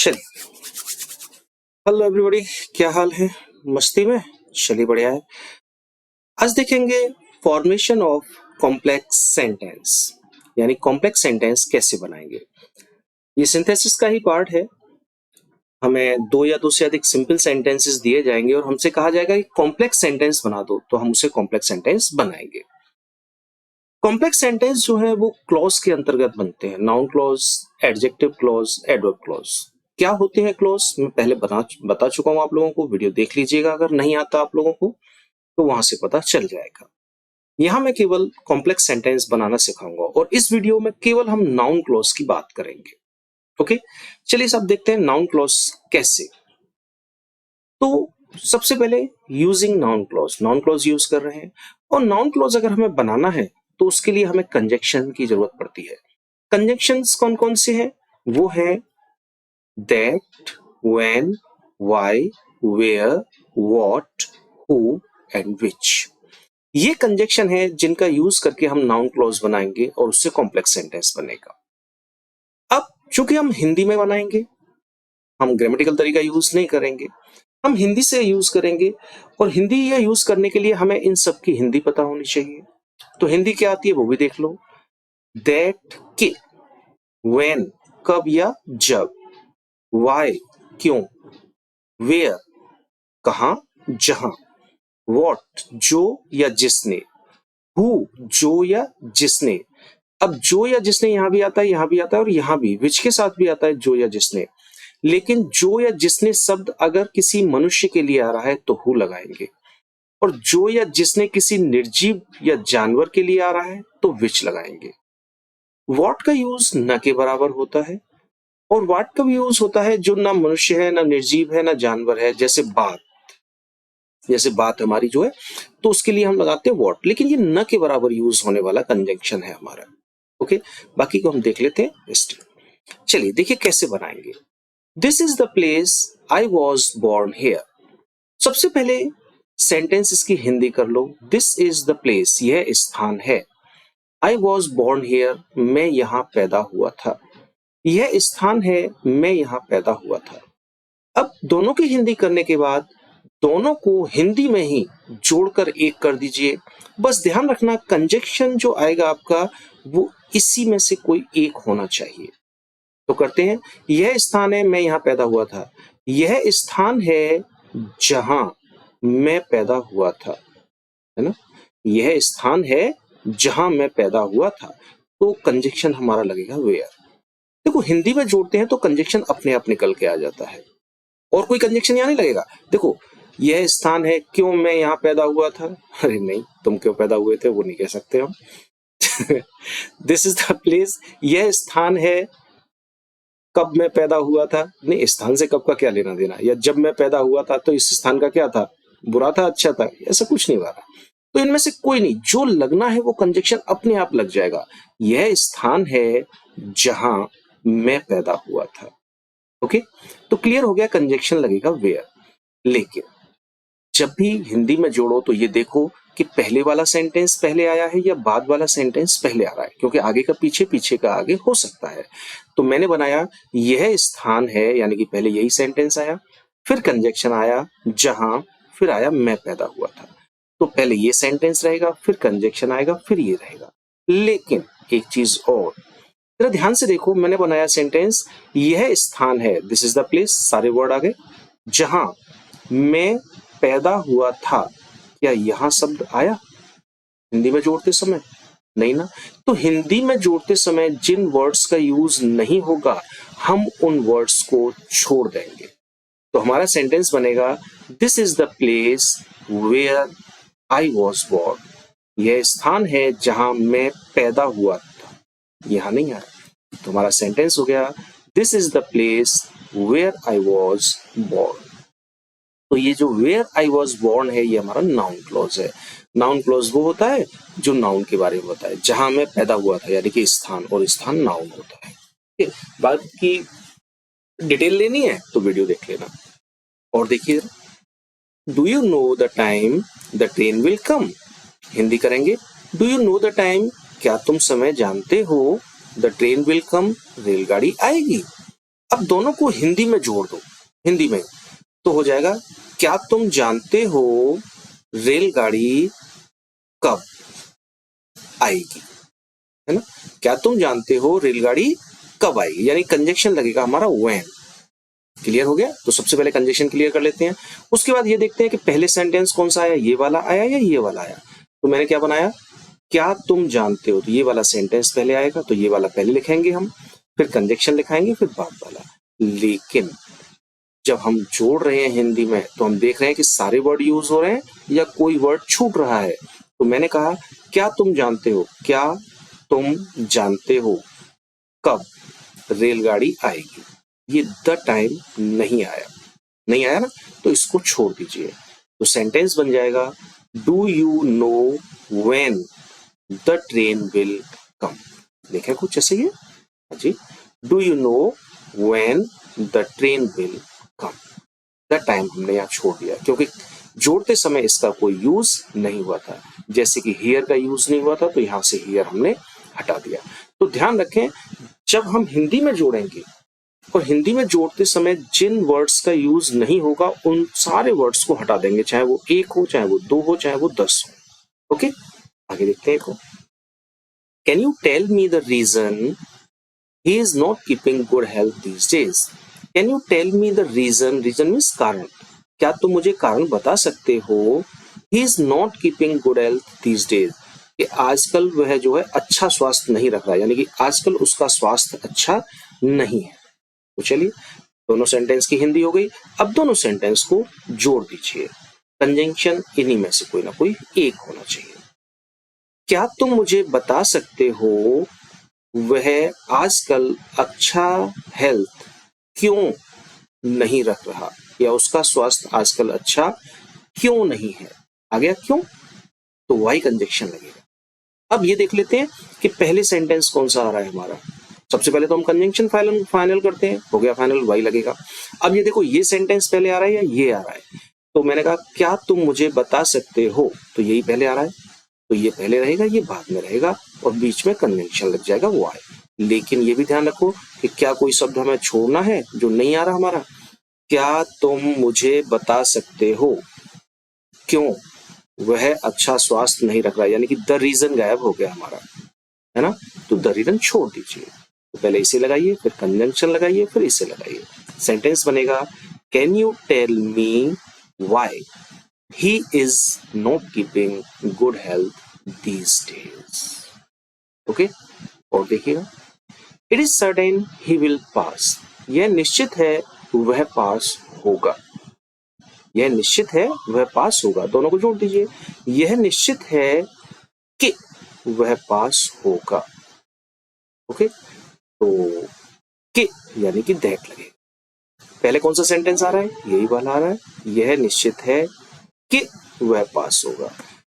चलिए, hello everybody, क्या हाल है? मस्ती में? चलिए, बढ़िया है। आज देखेंगे फॉर्मेशन ऑफ कॉम्प्लेक्स सेंटेंस, यानी कॉम्प्लेक्स सेंटेंस कैसे बनाएंगे। ये सिंथेसिस का ही पार्ट है। हमें दो या दो से अधिक सिंपल सेंटेंसेस दिए जाएंगे और हमसे कहा जाएगा कि कॉम्प्लेक्स सेंटेंस बना दो, तो हम उसे कॉम्प्लेक्स सेंटेंस बनाएंगे। कॉम्प्लेक्स सेंटेंस जो है वो क्लॉज के अंतर्गत बनते हैं। Noun clause, adjective clause, adverb clause. क्या होते हैं क्लॉज, मैं पहले बता चुका हूं आप लोगों को। वीडियो देख लीजिएगा अगर नहीं आता आप लोगों को, तो वहां से पता चल जाएगा। यहां मैं केवल कॉम्प्लेक्स सेंटेंस बनाना सिखाऊंगा और इस वीडियो में केवल हम नाउन क्लॉज की बात करेंगे। ओके, चलिए सब देखते हैं नाउन क्लॉज कैसे। तो सबसे पहले यूजिंग नाउन क्लॉज यूज कर रहे हैं। और नाउन क्लॉज अगर हमें बनाना है तो उसके लिए हमें कंजक्शन की जरूरत पड़ती है। कंजक्शंस कौन कौन से हैं? वो है that, when, why, where, what, who and which. ये कंजक्शन है जिनका यूज करके हम नाउन क्लॉज बनाएंगे और उससे कॉम्प्लेक्स सेंटेंस बनेगा। अब चूंकि हम हिंदी में बनाएंगे, हम ग्रामेटिकल तरीका यूज नहीं करेंगे, हम हिंदी से यूज करेंगे। और हिंदी या यूज करने के लिए हमें इन सब की हिंदी पता होनी चाहिए। तो हिंदी क्या आती है वो भी देख लो। दैट के, व्हेन कब या जब, व्हाई क्यों, वेयर कहां जहां, व्हाट जो या जिसने, हु जो या जिसने। अब जो या जिसने यहां भी आता है, यहां भी आता है और यहां भी विच के साथ भी आता है जो या जिसने। लेकिन जो या जिसने शब्द अगर किसी मनुष्य के लिए आ रहा है तो हु लगाएंगे, और जो या जिसने किसी निर्जीव या जानवर के लिए आ रहा है तो विच लगाएंगे। व्हाट का यूज न के बराबर होता है, और व्हाट का भी यूज होता है जो ना मनुष्य है, ना निर्जीव है, ना जानवर है। जैसे बात हमारी जो है, तो उसके लिए हम लगाते हैं व्हाट। लेकिन ये न के बराबर यूज होने वाला कंजंक्शन है हमारा। ओके, बाकी को हम देख लेते हैं स्टेप। चलिए देखिए कैसे बनाएंगे। This is the place I was born here. सबसे पहले सेंटेंस इसकी हिंदी कर लो। दिस इज द प्लेस, यह स्थान है। आई वॉज बोर्न हेयर, मैं यहां पैदा हुआ था। यह स्थान है, मैं यहां पैदा हुआ था। अब दोनों की हिंदी करने के बाद दोनों को हिंदी में ही जोड़कर एक कर दीजिए। बस ध्यान रखना कंजक्शन जो आएगा आपका वो इसी में से कोई एक होना चाहिए। तो करते हैं। यह स्थान है, मैं यहां पैदा हुआ था। यह स्थान है जहां मैं पैदा हुआ था, है ना। यह स्थान है जहां मैं पैदा हुआ था, तो कंजक्शन हमारा लगेगा वेयर। देखो हिंदी में जोड़ते हैं तो कंजक्शन अपने आप निकल के आ जाता है और कोई कंजक्शन यहाँ नहीं लगेगा। देखो यह स्थान है, क्यों मैं यहाँ पैदा हुआ था, अरे नहीं, तुम क्यों पैदा हुए थे वो नहीं कह सकते हम। दिस इज द प्लेस, यह स्थान है कब मैं पैदा हुआ था। नहीं, स्थान से कब का क्या लेना देना, या जब मैं पैदा हुआ था तो इस स्थान का क्या था, बुरा था अच्छा था, ऐसा कुछ नहीं हो रहा। तो इनमें से कोई नहीं, जो लगना है वो कंजक्शन अपने आप लग जाएगा। यह स्थान है जहां मैं पैदा हुआ था। ओके, तो क्लियर हो गया, कंजक्शन लगेगा वेयर। लेकिन जब भी हिंदी में जोड़ो तो ये देखो कि पहले वाला सेंटेंस पहले आया है या बाद वाला सेंटेंस पहले आ रहा है, क्योंकि आगे का पीछे, पीछे का आगे हो सकता है। तो मैंने बनाया यह स्थान है, यानी कि पहले यही सेंटेंस आया, फिर कंजक्शन आया जहां, फिर आया मैं पैदा हुआ था। तो पहले ये सेंटेंस रहेगा, फिर कंजक्शन आएगा, फिर ये रहेगा। लेकिन एक चीज और, जरा ध्यान से देखो, मैंने बनाया सेंटेंस यह स्थान है, दिस इज द प्लेस, सारे वर्ड आ गए, जहां मैं पैदा हुआ था। क्या यहां शब्द आया हिंदी में जोड़ते समय? नहीं ना। तो हिंदी में जोड़ते समय जिन वर्ड्स का यूज नहीं होगा हम उन वर्ड्स को छोड़ देंगे। तो हमारा सेंटेंस बनेगा this is the place where I was born. यह स्थान है जहां मैं पैदा हुआ था। यहां नहीं आया, तो हमारा सेंटेंस हो गया this is the place where I was born. तो ये जो वेयर आई वॉज बोर्न है ये हमारा नाउन क्लॉज है। नाउन क्लॉज वो होता है जो नाउन के बारे में बताए, जहां मैं पैदा हुआ था, यानी कि स्थान, और स्थान नाउन होता है। बात की डिटेल लेनी है तो वीडियो देख लेना। और देखिए, do you know the time the train will come. Hindi करेंगे, do you know the time, क्या तुम समय जानते हो, द ट्रेन विल कम, रेलगाड़ी आएगी। अब दोनों को हिंदी में जोड़ दो, हिंदी में, तो हो जाएगा क्या तुम जानते हो रेलगाड़ी कब आएगी, है ना। क्या तुम जानते हो रेलगाड़ी कब आएगी, यानी कंजक्शन लगेगा हमारा व्हेन। क्लियर हो गया। तो सबसे पहले कंजक्शन क्लियर कर लेते हैं, उसके बाद ये देखते हैं कि पहले सेंटेंस कौन सा आया, ये वाला आया या ये वाला आया। तो मैंने क्या बनाया, क्या तुम जानते हो, तो ये वाला सेंटेंस पहले आएगा, तो ये वाला पहले लिखेंगे हम, फिर कंजक्शन लिखाएंगे, फिर बाद वाला। लेकिन जब हम जोड़ रहे हैं हिंदी में तो हम देख रहे हैं कि सारे वर्ड यूज हो रहे हैं या कोई वर्ड छूट रहा है। तो मैंने कहा क्या तुम जानते हो, क्या तुम जानते हो कब रेलगाड़ी आएगी, ये द टाइम नहीं आया, नहीं आया ना, तो इसको छोड़ दीजिए। तो सेंटेंस बन जाएगा do you know when the train will come. देखा कुछ ऐसे ही है जी, do you know when the train will come. The time हमने यहाँ छोड़ दिया क्योंकि जोड़ते समय इसका कोई यूज नहीं हुआ था, जैसे कि हियर का यूज नहीं हुआ था, तो यहाँ से हियर हमने हटा दिया। तो ध्यान रखें, जब हम हिंदी में जोड़ेंगे और हिंदी में जोड़ते समय जिन वर्ड्स का यूज नहीं होगा उन सारे वर्ड्स को हटा देंगे, चाहे वो एक हो, चाहे वो दो हो, चाहे वो 10 हो। ओके, आगे देखते हैं। Can you tell me the reason he is not keeping good health these days? Can you tell me the reason? Reason means कारण। क्या तुम मुझे कारण बता सकते हो? He is not keeping good health these days, कि आजकल वह जो है अच्छा स्वास्थ्य नहीं रख रहा है, यानी कि आजकल उसका स्वास्थ्य अच्छा नहीं है। तो चलिए, दोनों सेंटेंस की हिंदी हो गई। अब दोनों सेंटेंस को जोड़ दीजिए, कंजंक्शन इन्हीं में से कोई ना कोई एक होना चाहिए। क्या तुम मुझे बता सकते हो वह आजकल अच्छा हेल्थ क्यों नहीं रख रहा, या उसका स्वास्थ्य आजकल अच्छा क्यों नहीं है। आ गया क्यों, तो वाई कंजक्शन लगेगा। अब ये देख लेते हैं कि पहले सेंटेंस कौन सा आ रहा है हमारा। सबसे पहले तो हम कंजंक्शन फाइनल करते हैं, हो गया फाइनल, वाई लगेगा। अब ये देखो, ये सेंटेंस पहले आ रहा है या ये आ रहा है। तो मैंने कहा क्या तुम मुझे बता सकते हो, तो यही पहले आ रहा है, तो ये पहले रहेगा, ये बाद में रहेगा, और बीच में कंजंक्शन लग जाएगा वाई। लेकिन ये भी ध्यान रखो कि क्या कोई शब्द हमें छोड़ना है जो नहीं आ रहा हमारा। क्या तुम मुझे बता सकते हो क्यों वह अच्छा स्वास्थ्य नहीं रख रहा, यानी कि द रीजन गायब हो गया हमारा, है ना। तो द रीजन छोड़ दीजिए, तो पहले इसे लगाइए, फिर कंजंक्शन लगाइए, फिर इसे लगाइए। सेंटेंस बनेगा can you tell me why he is not keeping good health these days। Okay, और देखिएगा it is certain he will pass, यह निश्चित है वह पास होगा, यह निश्चित है वह पास होगा, दोनों को जोड़ दीजिए। यह निश्चित है कि वह पास होगा। ओके, तो कि यानी कि दैट लगेगा। पहले कौन सा सेंटेंस आ रहा है, यही वाला आ रहा है, यह निश्चित है कि वह पास होगा,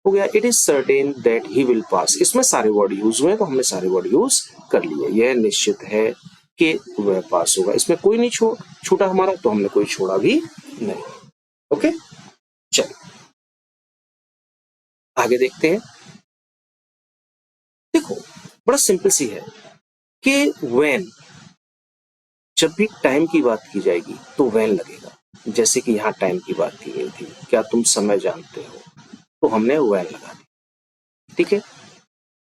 हो गया। It is certain that he will पास, इसमें सारे वर्ड यूज हुए तो हमने सारे वर्ड यूज कर लिए। यह निश्चित है कि वह पास होगा, इसमें कोई नहीं छूटा हमारा, तो हमने कोई छोड़ा भी नहीं। ओके, चलो आगे देखते हैं। देखो बड़ा सिंपल सी है कि व्हेन, जब भी टाइम की बात की जाएगी तो व्हेन लगेगा। जैसे कि यहाँ टाइम की बात की गई थी, क्या तुम समय जानते हो, तो हमने व्हेन लगा दी, ठीक है।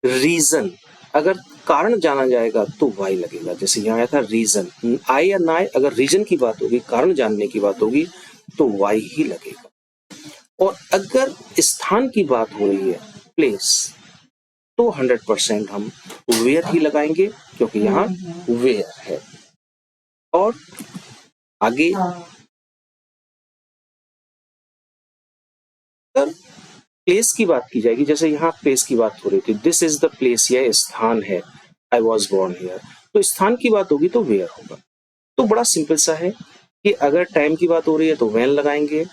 रीजन, अगर कारण जाना जाएगा तो वाई लगेगा, जैसे यहाँ आया था रीजन, आई या ना, अगर रीजन की बात होगी, कारण जानने की बात होगी, तो वाई ही लगेगा। और अगर स्थान की बात हो रही है, प्लेस, तो 100% हम वेयर ही लगाएंगे, क्योंकि यहाँ वेयर है। और आगे अगर प्लेस की बात की जाएगी, जैसे यहाँ प्लेस की बात हो रही थी, दिस इज द प्लेस, यह स्थान है, आई वॉज बोर्न हियर, तो स्थान की बात होगी तो वेयर होगा। तो बड़ा सिंपल सा है कि अगर टाइम की बात हो रही है तो व्हेन लगाएंगे,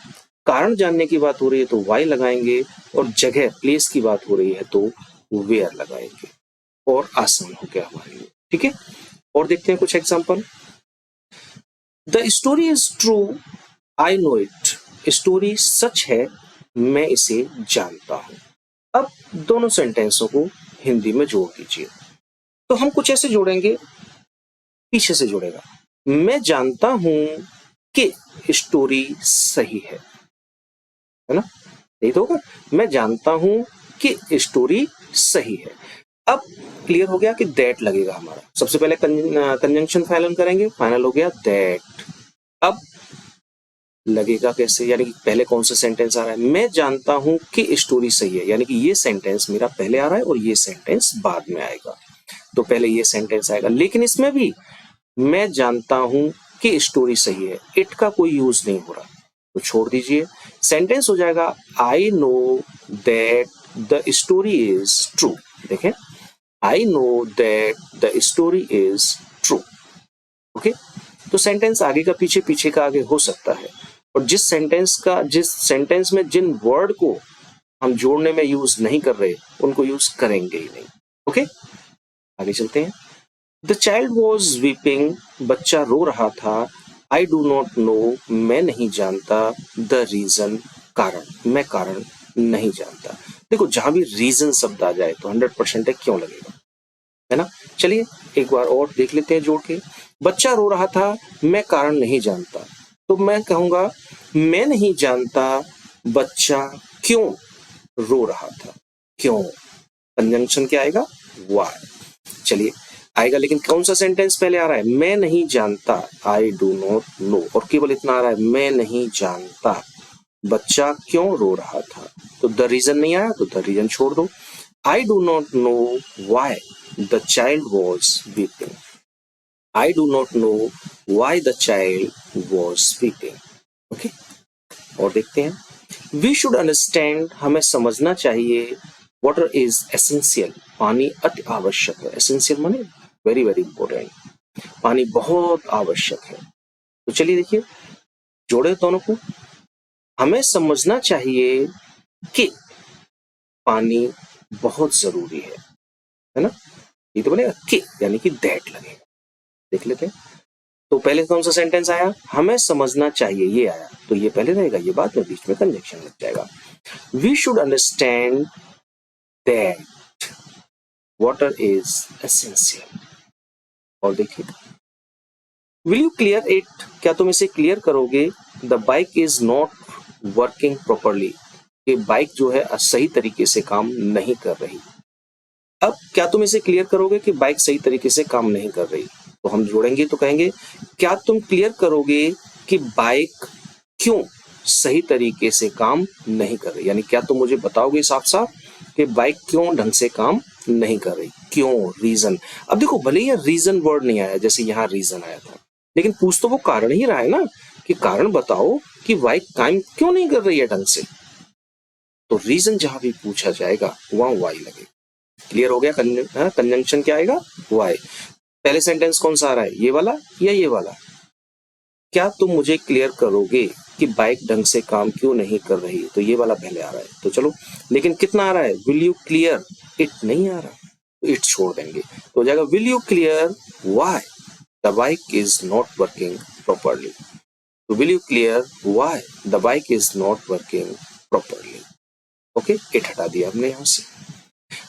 कारण जानने की बात हो रही है तो वाई लगाएंगे, और जगह प्लेस की बात हो रही है तो वेयर लगाएंगे, और आसान हो गया हमारे लिए, ठीक है। और देखते हैं कुछ example. The story is true, I know it, story सच है, मैं इसे जानता हूं। अब दोनों सेंटेंसों को हिंदी में जोड़ दीजिए। तो हम कुछ ऐसे जोड़ेंगे, पीछे से जुड़ेगा, मैं जानता हूं कि स्टोरी सही है ना? यही तो होगा, मैं जानता हूं कि स्टोरी सही है। अब क्लियर हो गया कि दैट लगेगा हमारा। सबसे पहले कंजंक्शन फाइनल करेंगे, फाइनल हो गया दैट। अब लगेगा कैसे, यानी कि पहले कौन सा सेंटेंस आ रहा है, मैं जानता हूं कि स्टोरी सही है, यानी कि ये सेंटेंस मेरा पहले आ रहा है और ये सेंटेंस बाद में आएगा। तो पहले ये सेंटेंस आएगा, लेकिन इसमें भी मैं जानता हूं कि स्टोरी सही है, इट का कोई यूज नहीं हो रहा, तो छोड़ दीजिए। सेंटेंस हो जाएगा I know that the story is true. देखें, I know that the story is true. Okay, तो सेंटेंस आगे का पीछे, पीछे का आगे हो सकता है, और जिस सेंटेंस में जिन वर्ड को हम जोड़ने में यूज नहीं कर रहे उनको यूज करेंगे ही नहीं। ओके, आगे चलते हैं। द चाइल्ड वॉज वीपिंग, बच्चा रो रहा था। आई डू नॉट नो, मैं नहीं जानता। द रीजन, कारण, मैं कारण नहीं जानता। देखो, जहां भी रीजन शब्द आ जाए तो 100% है, क्यों लगेगा, है ना? चलिए एक बार और देख लेते हैं जोड़ के। बच्चा रो रहा था, मैं कारण नहीं जानता, तो मैं कहूंगा मैं नहीं जानता बच्चा क्यों रो रहा था। क्यों, कंजंक्शन क्या आएगा, व्हाई। चलिए आएगा, लेकिन कौन सा सेंटेंस पहले आ रहा है, मैं नहीं जानता, आई डू नॉट नो, और केवल इतना आ रहा है, मैं नहीं जानता बच्चा क्यों रो रहा था। तो द रीजन नहीं आया, तो द रीजन छोड़ दो। I do not know why the child was weeping, I do not know why the child was weeping. Okay, और देखते हैं। वी शुड अंडरस्टैंड, हमें समझना चाहिए। वाटर इज एसेंशियल, पानी अति आवश्यक है। एसेंशियल माने वेरी वेरी इंपॉर्टेंट, पानी बहुत आवश्यक है। तो चलिए देखिए, जोड़े दोनों को। हमें समझना चाहिए कि पानी बहुत जरूरी है ना? ये तो बनेगा कि, यानी कि दैट लगेगा। देख लेते हैं, तो पहले कौन सा सेंटेंस आया, हमें समझना चाहिए, ये आया, तो ये पहले रहेगा, ये बाद में, बीच में कंजंक्शन लग जाएगा। We should understand that water is essential. और देखिए, विल यू क्लियर इट, क्या तुम इसे क्लियर करोगे। The bike is not working properly, ये बाइक जो है सही तरीके से काम नहीं कर रही। अब क्या तुम इसे क्लियर करोगे कि बाइक सही तरीके से काम नहीं कर रही, तो हम जोड़ेंगे तो कहेंगे क्या तुम क्लियर करोगे कि बाइक क्यों सही तरीके से काम नहीं कर रही, यानी क्या तुम मुझे बताओगे साफ साफ कि बाइक क्यों ढंग से काम नहीं कर रही, क्यों, रीजन। अब देखो, भले ही रीजन वर्ड नहीं आया जैसे यहाँ रीजन आया था, लेकिन पूछ तो वो कारण ही रहा है ना, कि कारण बताओ कि बाइक काम क्यों नहीं कर रही है ढंग से। तो रीजन जहां भी पूछा जाएगा वहां वाई लगेगा। क्लियर हो गया, कंजंक्शन क्या आएगा, वाई। पहले सेंटेंस कौन सा आ रहा है, ये वाला या ये वाला, क्या तुम मुझे क्लियर करोगे कि बाइक ढंग से काम क्यों नहीं कर रही, तो ये वाला पहले आ रहा है, तो चलो। लेकिन कितना आ रहा है, विल यू क्लियर इट नहीं आ रहा, तो इट छोड़ देंगे, तो हो जाएगा will you clear why the bike is not working properly. तो will you clear why the bike is not working properly. Okay, it हटा दिया हमने यहां से।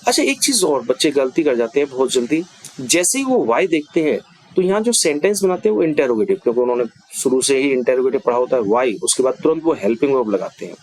अच्छा, एक चीज और, बच्चे गलती कर जाते हैं बहुत जल्दी, जैसे ही वो वाई देखते हैं तो यहाँ जो सेंटेंस बनाते हैं वो इंटेरोगेटिव, क्योंकि उन्होंने शुरू से ही इंटेरोगेटिव पढ़ा होता है, वाई, उसके बाद तुरंत वो हेल्पिंग वर्ब लगाते हैं,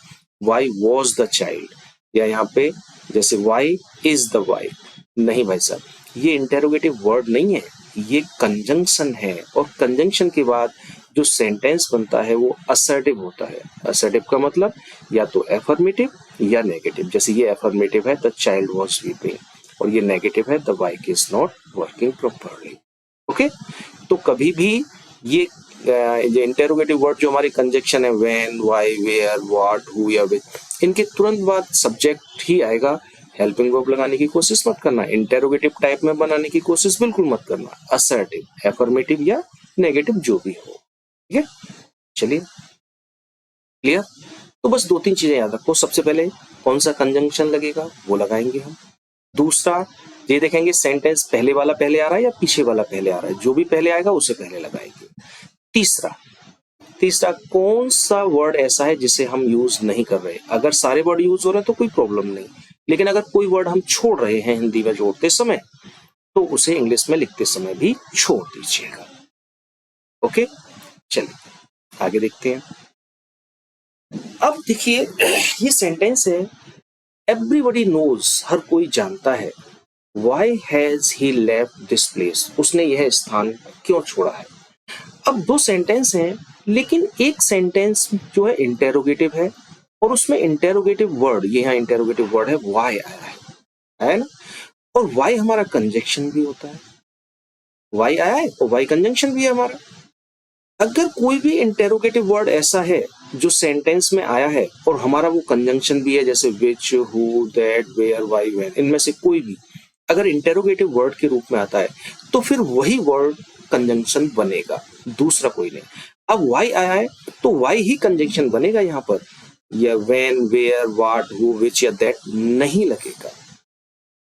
वाई वॉज द चाइल्ड, या यहाँ पे जैसे वाई इज द वाइफ। नहीं भाई साहब, ये इंटेरोगेटिव वर्ड नहीं है, ये कंजंक्शन है, और कंजंक्शन के बाद जो सेंटेंस बनता है वो असर्टिव होता है। असर्टिव का मतलब या तो एफर्मेटिव या नेगेटिव, जैसे ये एफर्मेटिव है द चाइल्ड वॉज स्लीपिंग, और ये नेगेटिव है the bike is not working properly. Okay, तो कभी भी ये इंटेरोगेटिव वर्ड जो हमारी कंजंक्शन है, when, why, where, what, who या विच, इनके तुरंत बाद सब्जेक्ट ही आएगा। हेल्पिंग वर्ब लगाने की कोशिश मत करना, इंटेरोगेटिव टाइप में बनाने की कोशिश बिल्कुल मत करना, असर्टिव, एफर्मेटिव या नेगेटिव जो भी हो। ठीक है, चलिए क्लियर। तो बस 2-3 चीजें याद रखो। सबसे पहले कौन सा कंजंक्शन लगेगा वो लगाएंगे हम। दूसरा, ये देखेंगे सेंटेंस पहले वाला पहले आ रहा है या पीछे वाला पहले आ रहा है, जो भी पहले आएगा उसे पहले लगाएंगे। तीसरा, कौन सा वर्ड ऐसा है जिसे हम यूज नहीं कर रहे। अगर सारे वर्ड यूज हो रहे हैं तो कोई प्रॉब्लम नहीं, लेकिन अगर कोई वर्ड हम छोड़ रहे हैं हिंदी में जोड़ते समय, तो उसे इंग्लिश में लिखते समय भी छोड़ दीजिएगा। ओके, चलिए आगे देखते हैं। अब देखिए ये सेंटेंस है, एवरीबडी नोज, हर कोई जानता है, why has he left this place, उसने यह स्थान क्यों छोड़ा है। अब दो सेंटेंस हैं, लेकिन एक सेंटेंस जो है इंटेरोगेटिव है और उसमें इंटेरोगेटिव वर्ड, ये यहाँ इंटेरोगेटिव वर्ड है वाई आया है ना, और वाई हमारा कंजक्शन भी होता है, वाई आया है और वाई कंजंक्शन भी है हमारा। अगर कोई भी इंटेरोगेटिव वर्ड ऐसा है जो सेंटेंस में आया है और हमारा वो कंजंक्शन भी है, जैसे which, who, that, where, why, when, इनमें से कोई भी अगर इंटेरोगेटिव वर्ड के रूप में आता है तो फिर वही वर्ड कंजंक्शन बनेगा, दूसरा कोई नहीं। अब वाई आया है तो वाई ही कंजंक्शन बनेगा यहाँ पर, या व्हेन, वेयर, व्हाट, हु, विच या दैट नहीं लगेगा।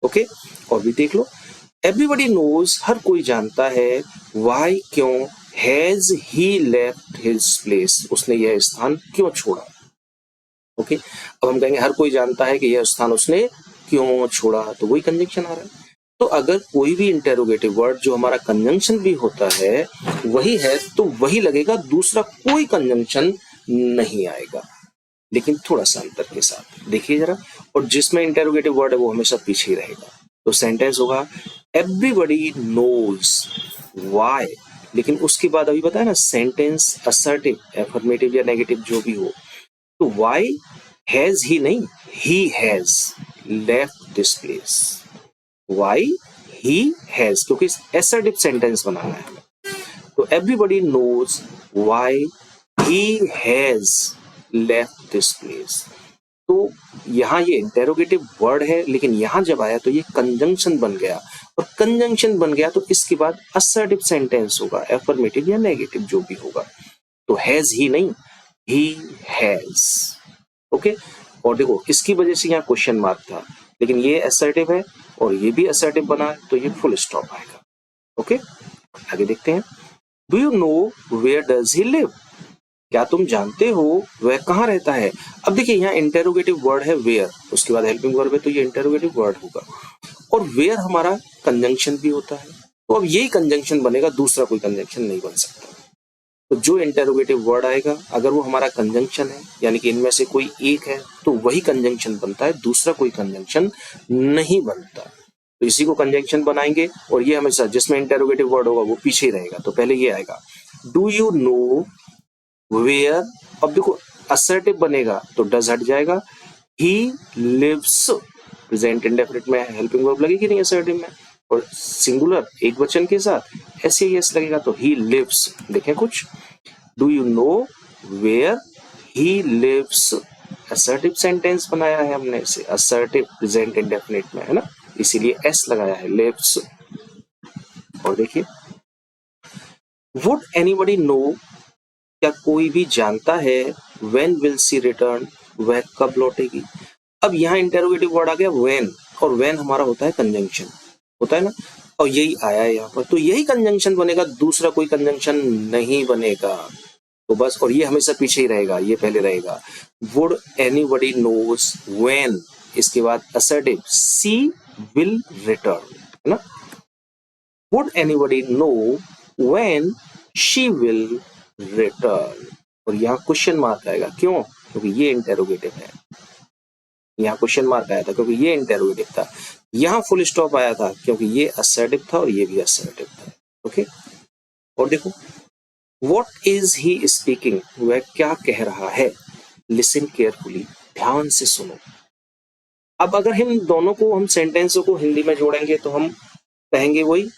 ओके, और भी देख लो, एवरीबडी नोज, हर कोई जानता है, वाई क्यों, has he left his place, उसने यह स्थान क्यों छोड़ा। ओके, अब हम कहेंगे हर कोई जानता है कि यह स्थान उसने क्यों छोड़ा, तो वही कंजंक्शन आ रहा है। तो अगर कोई भी इंटेरोगेटिव वर्ड जो हमारा कंजंक्शन भी होता है वही है तो वही लगेगा, दूसरा कोई कंजंक्शन नहीं आएगा, लेकिन थोड़ा सा अंतर के साथ देखिए जरा। और जिसमें इंटेरोगेटिव वर्ड है वो हमेशा पीछे ही रहेगा, तो सेंटेंस होगा एवरीबडी नोज व्हाई, लेकिन उसके बाद अभी बताया ना सेंटेंस असर्टिव, एफर्मेटिव या नेगेटिव जो भी हो, तो व्हाई हैज ही नहीं, he has left this place, why he has, क्योंकि असर्टिव सेंटेंस बनाना है हमें। तो everybody knows why he has left this place, तो यहाँ ये इंटेरोगेटिव वर्ड है, लेकिन यहाँ जब आया तो ये कंजंक्शन बन गया, और कंजंक्शन बन गया तो इसके बाद असर्टिव सेंटेंस होगा, एफर्मेटिव या नेगेटिव जो भी होगा, तो हैज ही नहीं, ही हैज। ओके, और देखो इसकी वजह से यहाँ क्वेश्चन मार्क था, लेकिन ये असर्टिव है और ये भी असर्टिव बना है तो ये फुल स्टॉप आएगा। ओके, आगे देखते हैं। Do you know where does he live, क्या तुम जानते हो वह कहाँ रहता है। अब देखिए यहाँ इंटेरोगेटिव वर्ड है वेयर, उसके बाद हेल्पिंग वर्ब है तो ये इंटेरोगेटिव वर्ड होगा, और वेयर हमारा कंजंक्शन भी होता है, तो अब यही कंजंक्शन बनेगा, दूसरा कोई कंजंक्शन नहीं बन सकता। तो जो इंटेरोगेटिव वर्ड आएगा अगर वो हमारा कंजंक्शन है, यानी कि इनमें से कोई एक है, तो वही कंजंक्शन बनता है, दूसरा कोई कंजंक्शन नहीं बनता। तो इसी को कंजंक्शन बनाएंगे, और ये हमेशा जिसमें इंटेरोगेटिव वर्ड होगा वो पीछे ही रहेगा। तो पहले ये आएगा डू यू नो वेयर, अब देखो असर्टिव बनेगा तो डज हट जाएगा, ही लिव्स, प्रेजेंट इंडेफिनिट में हेल्पिंग वर्ब लगेगी नहीं असर्टिव में, और सिंगुलर एक वचन के साथ ऐसे ही एस लगेगा, तो ही लिव्स। देखें कुछ, do you know where he lives, assertive sentence बनाया है हमने इसे, असर्टिव प्रेजेंट इंडेफिनिट में है ना, इसीलिए एस लगाया है, लिव्स। और देखिए वुड एनीबडी नो, क्या कोई भी जानता है, व्हेन विल सी रिटर्न, वह कब लौटेगी। अब यहाँ इंटेरोगेटिव वर्ड आ गया व्हेन, और व्हेन हमारा होता है कंजंक्शन, होता है ना, और यही आया है यहाँ पर, तो यही कंजंक्शन बनेगा, दूसरा कोई कंजंक्शन नहीं बनेगा, तो बस, और ये हमेशा पीछे ही रहेगा, ये पहले रहेगा। वुड एनीबडी नोज व्हेन, इसके बाद असर्टिव सी विल रिटर्न, है ना, would anybody know when she will return, और यहाँ क्वेश्चन मार्क आएगा, क्यों, क्योंकि ये इंटेरोगेटिव है, यहाँ क्वेश्चन मार्क आया था क्योंकि ये इंटेरोगेटिव था, यहाँ फुल स्टॉप आया था क्योंकि ये असर्टिव था और ये भी असर्टिव था। ओके, और देखो व्हाट इज ही स्पीकिंग, वह क्या कह रहा है, लिसन केयरफुली, ध्यान से सुनो। अब अगर हम दोनों को, हम सेंटेंसों को हिंदी में जोड़ेंगे तो हम कहेंगे वही,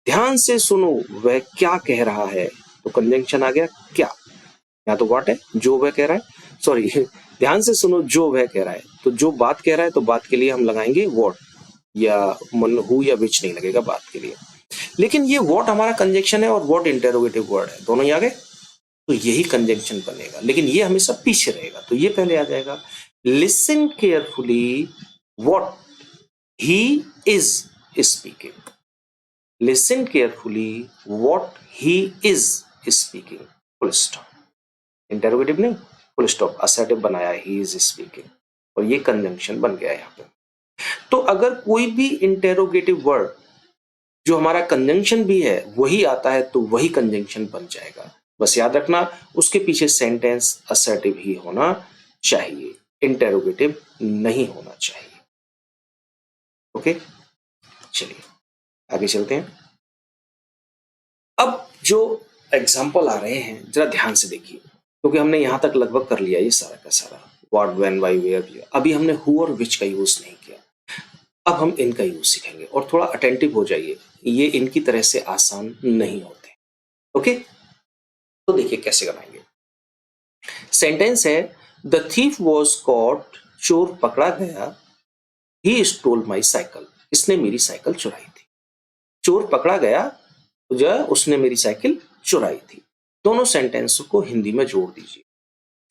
ध्यान से सुनो वह क्या कह रहा है, तो कंजंक्शन आ गया क्या, यहाँ तो व्हाट है, जो वह कह रहा है, सॉरी ध्यान से सुनो जो वह कह रहा है, तो जो बात कह रहा है तो बात के लिए हम लगाएंगे व्हाट, या हु या विच नहीं लगेगा बात के लिए, लेकिन ये व्हाट हमारा कंजंक्शन है और व्हाट इंटेरोगेटिव वर्ड है, दोनों ही आ गए, तो यही कंजंक्शन बनेगा, लेकिन ये हमेशा पीछे रहेगा, तो ये पहले आ जाएगा, listen carefully what he is speaking, listen carefully what he is speaking, full stop, interrogative नहीं, फुल स्टॉप, असर्टिव बनाया ही इज स्पीकिंग, और ये कंजंक्शन बन गया यहाँ पे। तो अगर कोई भी इंटेरोगेटिव वर्ड जो हमारा कंजंक्शन भी है वही आता है तो वही कंजंक्शन बन जाएगा। बस याद रखना उसके पीछे सेंटेंस असर्टिव ही होना चाहिए, इंटेरोगेटिव नहीं होना चाहिए। ओके, चलिए आगे चलते हैं। अब जो एग्जाम्पल आ रहे हैं जरा ध्यान से देखिए, क्योंकि हमने यहां तक लगभग कर लिया ये सारा का सारा, व्हाट, व्हेन, व्हाई, वेयर। अभी हमने हु और विच का यूज नहीं किया, अब हम इनका यूज सीखेंगे और थोड़ा अटेंटिव हो जाइए, ये इनकी तरह से आसान नहीं होते। ओके, तो देखिए कैसे बनाएंगे। सेंटेंस है द थीफ वॉज कॉट, चोर पकड़ा गया, ही स्टोल माई साइकिल, इसने मेरी साइकिल चुराई थी। चोर पकड़ा गया, जो उसने मेरी साइकिल चुराई थी। दोनों सेंटेंस को हिंदी में जोड़ दीजिए।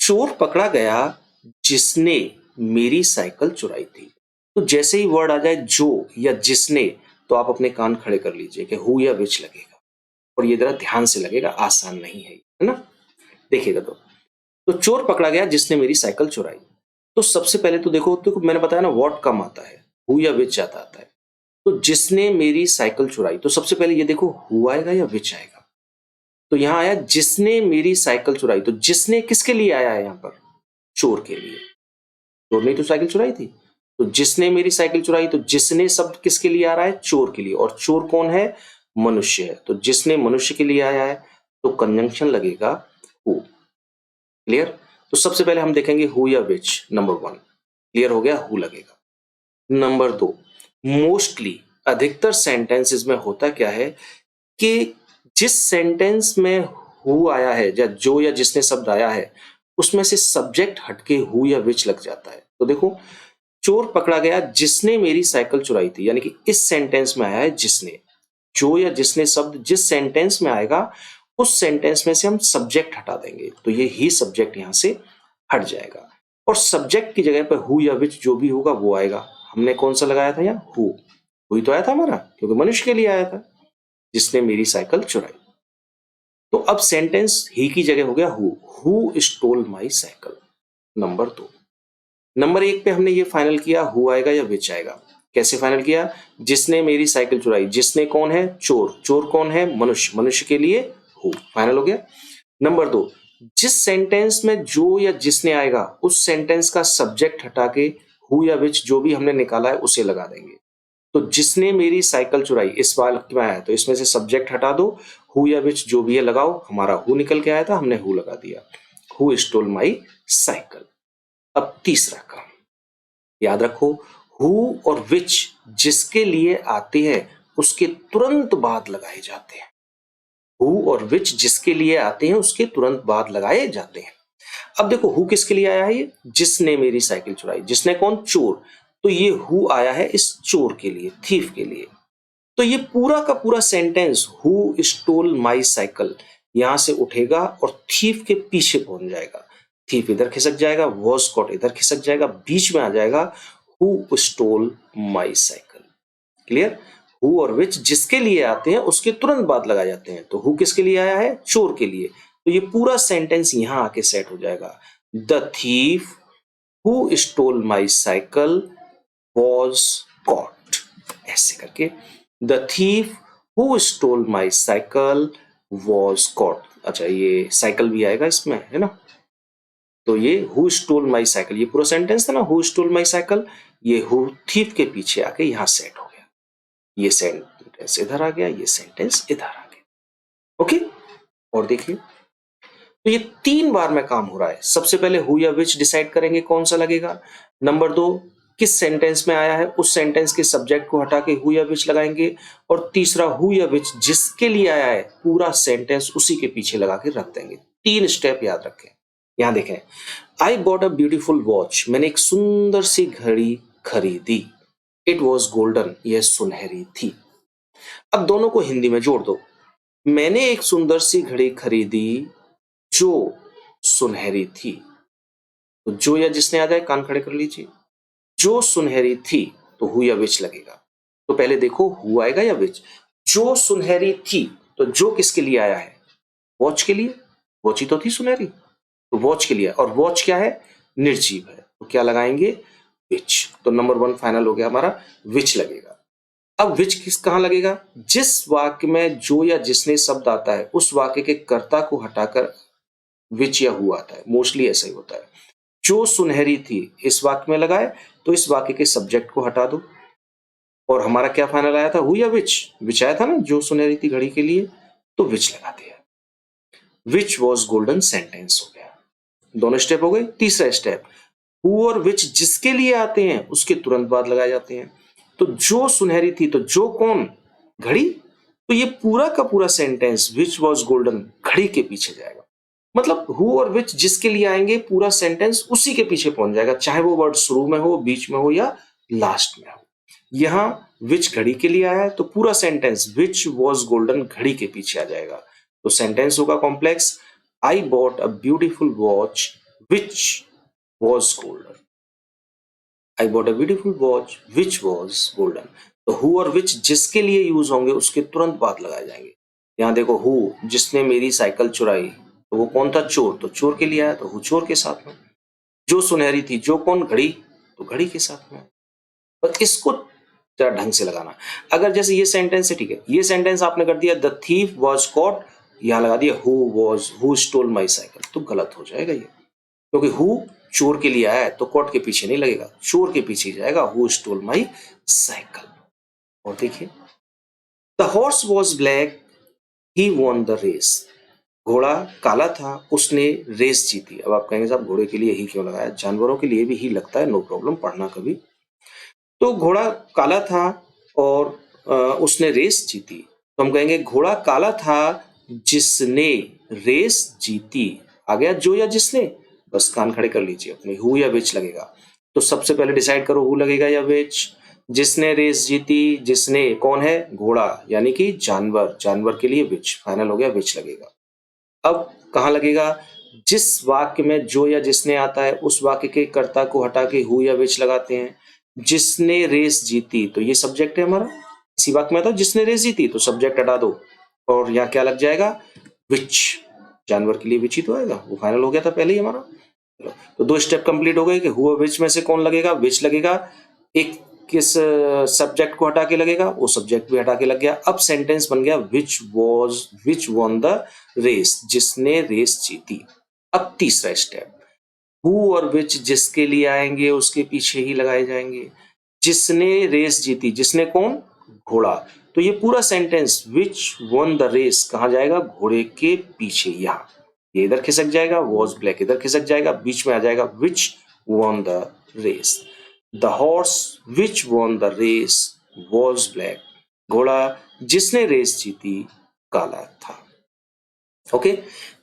चोर पकड़ा गया जिसने मेरी साइकिल चुराई थी। तो जैसे ही वर्ड आ जाए जो या जिसने, तो आप अपने कान खड़े कर लीजिए कि हु या विच लगेगा, और ये जरा ध्यान से लगेगा, आसान नहीं है ना। देखिएगा तो चोर पकड़ा गया जिसने मेरी साइकिल चुराई। तो सबसे पहले तो देखो मैंने बताया ना व्हाट कम आता है, हु या विच ज्यादा आता है। तो जिसने मेरी साइकिल चुराई, तो सबसे पहले ये देखो हु आएगा या विच आएगा। तो यहां आया जिसने मेरी साइकिल चुराई, तो जिसने किसके लिए आया है यहां पर, चोर के लिए। चोर ने तो साइकिल चुराई थी, तो जिसने मेरी साइकिल चुराई, तो जिसने शब्द किसके लिए आ रहा है, चोर के लिए। और चोर कौन है, मनुष्य है, तो जिसने मनुष्य के लिए आया है तो कंजंक्शन लगेगा हु। क्लियर। तो सबसे पहले हम देखेंगे हु या विच, नंबर 1 क्लियर हो गया, हु लगेगा। नंबर 2, मोस्टली अधिकतर सेंटेंसेस में होता क्या है कि जिस सेंटेंस में हु आया है या जो या जिसने शब्द आया है उसमें से सब्जेक्ट हटके हु या विच लग जाता है। तो देखो चोर पकड़ा गया जिसने मेरी साइकिल चुराई थी, यानी कि इस सेंटेंस में आया है जिसने। जो या जिसने शब्द जिस सेंटेंस में आएगा उस सेंटेंस में से हम सब्जेक्ट हटा देंगे, तो ये ही सब्जेक्ट यहां से हट जाएगा, और सब्जेक्ट की जगह पर हु या विच जो भी होगा वो आएगा। हमने कौन सा लगाया था यहाँ, हु ही तो आया था हमारा, क्योंकि मनुष्य के लिए आया था, जिसने मेरी साइकिल चुराई। तो अब सेंटेंस ही की जगह हो गया who stole my cycle, number 2। Number 1 पे हमने ये फाइनल किया हु आएगा या विच आएगा। कैसे फाइनल किया, जिसने मेरी साइकिल चुराई, जिसने कौन है, चोर, चोर कौन है, मनुष्य, मनुष्य के लिए हु, फाइनल हो गया। नंबर 2, जिस सेंटेंस में जो या जिसने आएगा उस सेंटेंस का सब्जेक्ट हटा के हु या विच जो भी हमने निकाला है उसे लगा देंगे। तो जिसने मेरी साइकिल चुराई इस वाक्य में आया, तो इसमें से सब्जेक्ट हटा दो, हु या विच जो भी है लगाओ, हमारा हु निकल के आया था, हमने हु लगा दिया, हु स्टोल माई साइकिल। अब तीसरा काम याद रखो, हु और विच जिसके लिए आते हैं उसके तुरंत बाद लगाए जाते हैं। हु और विच जिसके लिए आते हैं उसके तुरंत बाद लगाए जाते हैं। अब देखो हु किसके लिए आया है, ये जिसने मेरी साइकिल चुराई, जिसने कौन, चोर, तो ये हु आया है इस चोर के लिए, थीफ के लिए। तो ये पूरा का पूरा sentence who stole my cycle यहां से उठेगा और थीफ के पीछे पहुंच जाएगा। थीफ इधर खिसक जाएगा, वॉज कॉट इधर खिसक जाएगा, बीच में आ जाएगा who stole my cycle. Clear. Who और विच जिसके लिए आते हैं उसके तुरंत बाद लगाए जाते हैं। तो हु किसके लिए आया है, चोर के लिए, तो ये पूरा सेंटेंस यहां आके सेट हो जाएगा। The thief who stole my cycle was caught, ऐसे करके the thief who stole my cycle was caught. अच्छा ये साइकिल भी आएगा इसमें, है ना। तो ये हु स्टोल माई साइकिल, ये पूरा सेंटेंस था ना, हु स्टोल माई साइकिल, ये हु थीफ के पीछे आके यहां सेट हो गया। ये सेंटेंस इधर आ गया, ये सेंटेंस इधर आ गया। ओके, और देखिए तो ये 3 बार में काम हो रहा है। सबसे पहले हु या विच डिसाइड करेंगे कौन सा लगेगा। नंबर 2, किस सेंटेंस में आया है उस सेंटेंस के सब्जेक्ट को हटा के हु या विच लगाएंगे। और तीसरा हु या विच जिसके लिए आया है पूरा सेंटेंस उसी के पीछे लगा के रख देंगे। 3 स्टेप याद रखें। यहां देखें, I bought a beautiful watch, मैंने एक सुंदर सी घड़ी खरीदी। इट वॉज गोल्डन, यह सुनहरी थी। अब दोनों को हिंदी में जोड़ दो। मैंने एक सुंदर सी घड़ी खरीदी जो सुनहरी थी। तो जो या जिसने आ जाए कान खड़े कर लीजिए। जो सुनहरी थी तो हु या विच लगेगा। तो पहले देखो हु आएगा या विच। जो सुनहरी थी, तो जो किसके लिए आया है, वॉच के लिए, वॉच ही तो थी सुनहरी, तो वॉच के लिए। और वॉच क्या है, निर्जीव है, तो क्या लगाएंगे, विच। तो नंबर 1 फाइनल हो गया हमारा, विच लगेगा। अब विच किस कहां लगेगा? जिस वाक्य में जो या जिसने शब्द आता है उस वाक्य के कर्ता को हटाकर विच या हु आता है। मोस्टली ऐसा ही होता है। जो सुनहरी थी इस वाक्य में लगाए तो इस वाक्य के सब्जेक्ट को हटा दो, और हमारा क्या फाइनल आया था? हु या विच? विच आया था ना, जो सुनहरी थी घड़ी के लिए, तो विच लगा दिया। विच वॉज गोल्डन सेंटेंस हो गया। दोनों स्टेप हो गए। तीसरा स्टेप, हु और विच जिसके लिए आते हैं उसके तुरंत बाद लगाए जाते हैं। तो जो सुनहरी थी, तो जो कौन? घड़ी। तो ये पूरा का पूरा सेंटेंस विच वॉज गोल्डन घड़ी के पीछे जाएगा। मतलब हु और विच जिसके लिए आएंगे पूरा सेंटेंस उसी के पीछे पहुंच जाएगा, चाहे वो वर्ड शुरू में हो, बीच में हो या लास्ट में हो। यहां विच घड़ी के लिए आया है तो पूरा सेंटेंस विच वॉज गोल्डन घड़ी के पीछे आ जाएगा। तो सेंटेंस होगा complex, I bought a beautiful watch which was golden. I bought a beautiful watch which was golden. तो हु और विच जिसके लिए यूज होंगे उसके तुरंत बाद लगाए जाएंगे। यहां देखो, हु जिसने मेरी साइकिल चुराई, तो वो कौन था? चोर। तो चोर के लिए आया तो हु चोर के साथ में। जो सुनहरी थी, जो कौन? घड़ी। तो घड़ी के साथ में। पर इसको जरा ढंग से लगाना। अगर जैसे ये सेंटेंस है, ठीक है, ये सेंटेंस आपने कर दिया द थीफ वॉज कॉट, यहां लगा दिया हु स्टोल माई साइकिल, तो गलत हो जाएगा ये, क्योंकि हु चोर के लिए आया है तो कॉट के पीछे नहीं लगेगा, चोर के पीछे जाएगा, हु स्टोल माई साइकिल। और देखिए, the horse was black he won the race. घोड़ा काला था, उसने रेस जीती। अब आप कहेंगे साहब घोड़े के लिए ही क्यों लगाया? जानवरों के लिए भी ही लगता है, नो प्रॉब्लम, पढ़ना कभी। तो घोड़ा काला था और उसने रेस जीती, तो हम कहेंगे घोड़ा काला था जिसने रेस जीती। आ गया जो या जिसने, बस कान खड़े कर लीजिए अपने, हु या विच लगेगा। तो सबसे पहले डिसाइड करो हु लगेगा या विच। जिसने रेस जीती, जिसने कौन है? घोड़ा, यानी कि जानवर, जानवर के लिए विच, फाइनल हो गया, विच लगेगा। अब कहां लगेगा? जिस वाक्य में जो या जिसने आता है उस वाक्य के कर्ता को हटा के हु या विच लगाते हैं। जिसने रेस जीती, तो ये सब्जेक्ट है हमारा, इसी वाक्य में आता है जिसने रेस जीती, तो सब्जेक्ट हटा दो और यहाँ क्या लग जाएगा? विच। जानवर के लिए विच ही तो आएगा, वो फाइनल हो गया था पहले ही हमारा। तो दो स्टेप कंप्लीट हो गए कि हु और विच में से कौन लगेगा? विच लगेगा। एक किस सब्जेक्ट को हटा के लगेगा? वो सब्जेक्ट भी हटा के लग गया। अब सेंटेंस बन गया विच वॉन द रेस, जिसने रेस जीती। अब तीसरा स्टेप, हु और विच जिसके लिए आएंगे उसके पीछे ही लगाए जाएंगे। जिसने रेस जीती, जिसने कौन? घोड़ा। तो ये पूरा sentence which won the race कहां जाएगा? घोड़े के पीछे, यहां। ये इधर खिसक जाएगा, वॉज ब्लैक इधर खिसक जाएगा, बीच में आ जाएगा which won the race. The horse which won the race was black. घोड़ा जिसने रेस जीती काला था। ओके,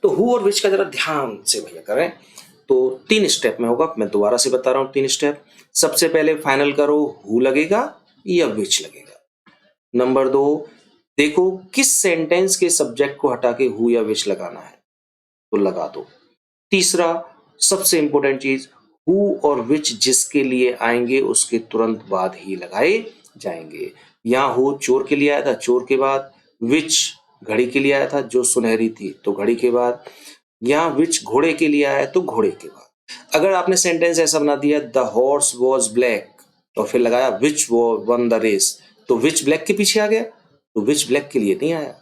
तो हु और विच का जरा ध्यान से भैया करें। तो 3 स्टेप में होगा, मैं दोबारा से बता रहा हूं 3 स्टेप। सबसे पहले फाइनल करो हु लगेगा या विच लगेगा। नंबर 2, देखो किस सेंटेंस के सब्जेक्ट को हटा के हु या विच लगाना है, तो लगा दो। तीसरा, सबसे इंपॉर्टेंट चीज, हु और विच जिसके लिए आएंगे उसके तुरंत बाद ही लगाए जाएंगे। यहां हु चोर के लिए आया था, चोर के बाद। विच घड़ी के लिए आया था, जो सुनहरी थी, तो घड़ी के बाद। यहां विच घोड़े के लिए आया तो घोड़े के बाद। अगर आपने सेंटेंस ऐसा बना दिया द हॉर्स वॉज ब्लैक और फिर लगाया विच वन द रेस, तो विच ब्लैक के पीछे आ गया, तो विच ब्लैक के लिए नहीं आया,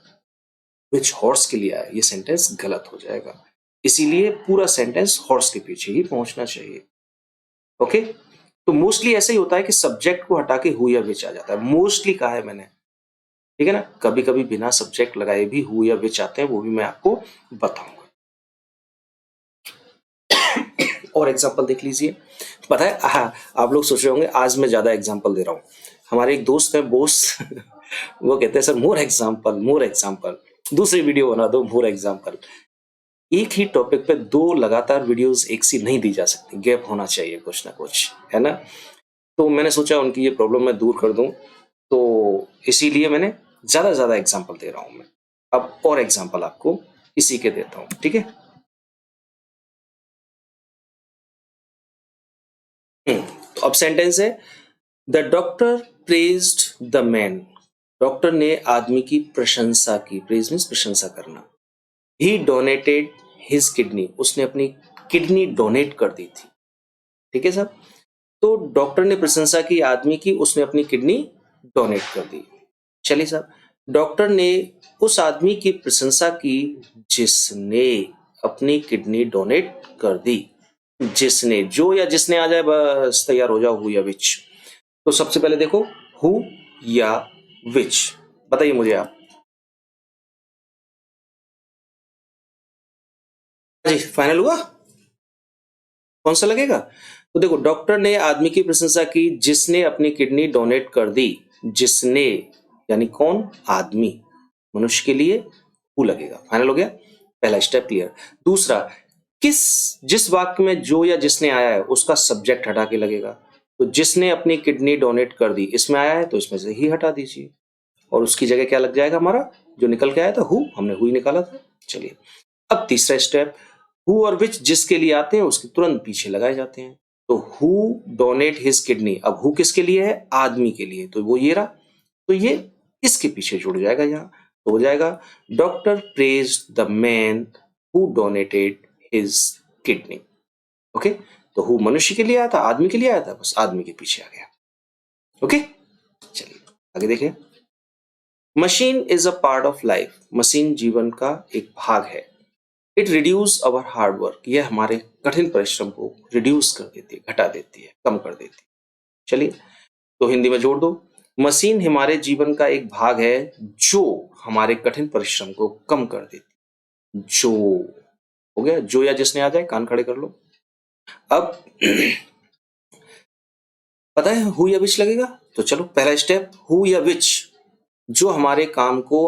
विच हॉर्स के लिए आया। ये सेंटेंस गलत हो जाएगा, इसीलिए पूरा सेंटेंस हॉर्स के पीछे ही पहुंचना चाहिए। ओके, तो मोस्टली ऐसा ही होता है कि सब्जेक्ट को हटा के हु या विच आ जाता है, मोस्टली कहा है मैंने, ठीक है ना। कभी कभी बिना सब्जेक्ट लगाए भी हु या विच आते हैं, वो भी मैं आपको बताऊंगा। और एग्जाम्पल देख लीजिए। पता है, आप लोग सोच रहे होंगे आज मैं ज्यादा एग्जाम्पल दे रहा हूँ। हमारे एक दोस्त है बोस वो कहते हैं sir more example, more example, दूसरी वीडियो बना दो, मोर एग्जाम्पल। एक ही टॉपिक पे 2 लगातार वीडियोस एक सी नहीं दी जा सकती, गैप होना चाहिए कुछ ना कुछ, है ना। तो मैंने सोचा उनकी ये प्रॉब्लम मैं दूर कर दूं, तो इसीलिए मैंने ज्यादा एग्जाम्पल दे रहा हूं मैं। अब और एग्जाम्पल आपको इसी के देता हूं, ठीक है। तो अब सेंटेंस है the doctor praised the man. Doctor ने आदमी की प्रशंसा की, प्रेज मीन्स प्रशंसा करना। ही डोनेटेड हिज किडनी, उसने अपनी किडनी डोनेट कर दी थी, ठीक है साहब। तो डॉक्टर ने प्रशंसा की आदमी की, उसने अपनी किडनी डोनेट कर दी। चलिए साहब, डॉक्टर ने उस आदमी की प्रशंसा की जिसने अपनी किडनी डोनेट कर दी। जिसने, जो या जिसने आ जाए बस तैयार हो जाओ, हु या विच। तो सबसे पहले देखो हु या विच, बताइए मुझे आप। जी फाइनल हुआ, कौन सा लगेगा? तो देखो, डॉक्टर ने आदमी की प्रशंसा की जिसने अपनी किडनी डोनेट कर दी। जिसने यानी कौन? आदमी। मनुष्य के लिए हु लगेगा। फाइनल हो गया, पहला स्टेप क्लियर। दूसरा, किस, जिस वाक्य में जो या जिसने आया है उसका सब्जेक्ट हटा के लगेगा। तो जिसने अपनी किडनी डोनेट कर दी, इसमें आया है तो इसमें से ही हटा दीजिए, और उसकी जगह क्या लग जाएगा? हमारा जो निकल के आया था हु, हमने हु ही निकाला था। चलिए, अब तीसरा स्टेप, हु और विच जिसके लिए आते हैं उसके तुरंत पीछे लगाए जाते हैं। तो हु डोनेट हिज किडनी, अब हु किसके लिए है? आदमी के लिए, तो वो ये रहा, तो ये इसके पीछे जुड़ जाएगा यहाँ, तो हो जाएगा doctor praise the man who donated his kidney. Okay, तो हु मनुष्य के लिए आया था, आदमी के लिए आया था, बस आदमी के पीछे आ गया। ओके, चलिए आगे देखें। Machine is a part of life, machine जीवन का एक भाग है। It reduce our hard work, यह हमारे कठिन परिश्रम को रिड्यूस कर देती है, घटा देती है, कम कर देती है। चलिए, तो हिंदी में जोड़ दो, मशीन हमारे जीवन का एक भाग है जो हमारे कठिन परिश्रम को कम कर देती। जो हो गया, जो या जिसने आ जाए कान खड़े कर लो। अब पता है हु या विच लगेगा, तो चलो पहला स्टेप, हु या विच जो हमारे काम को